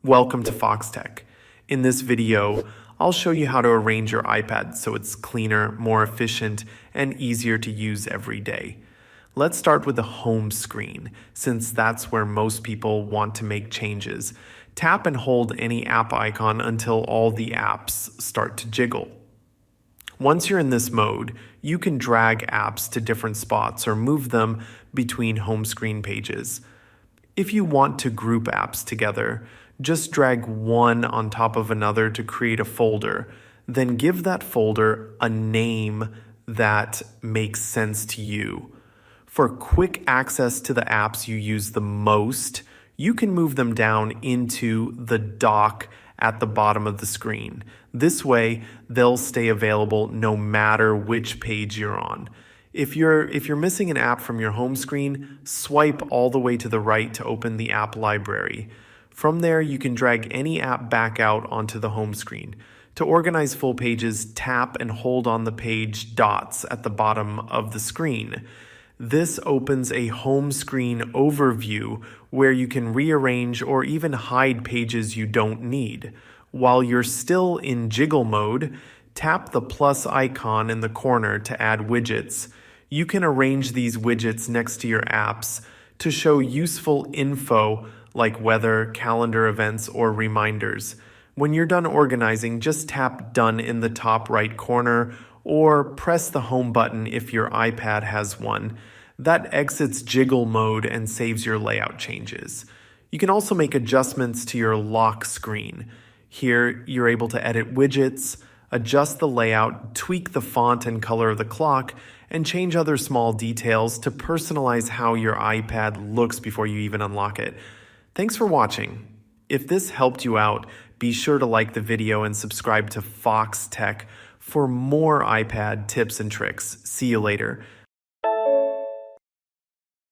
Welcome to Foxtecc. In this video, I'll show you how to arrange your iPad so it's cleaner, more efficient, and easier to use every day. Let's start with the home screen, since that's where most people want to make changes. Tap and hold any app icon until all the apps start to jiggle. Once you're in this mode, you can drag apps to different spots or move them between home screen pages. If you want to group apps together, just drag one on top of another to create a folder. Then give that folder a name that makes sense to you. For quick access to the apps you use the most, you can move them down into the dock at the bottom of the screen. This way, they'll stay available no matter which page you're on. If you're missing an app from your home screen, swipe all the way to the right to open the app library. From there, you can drag any app back out onto the home screen. To organize full pages, tap and hold on the page dots at the bottom of the screen. This opens a home screen overview where you can rearrange or even hide pages you don't need. While you're still in jiggle mode, tap the plus icon in the corner to add widgets. You can arrange these widgets next to your apps to show useful info like weather, calendar events, or reminders. When you're done organizing, just tap Done in the top right corner or press the home button if your iPad has one. That exits jiggle mode and saves your layout changes. You can also make adjustments to your lock screen. Here, you're able to edit widgets, adjust the layout, tweak the font and color of the clock, and change other small details to personalize how your iPad looks before you even unlock it. Thanks for watching. If this helped you out, be sure to like the video and subscribe to Foxtecc for more iPad tips and tricks. See you later.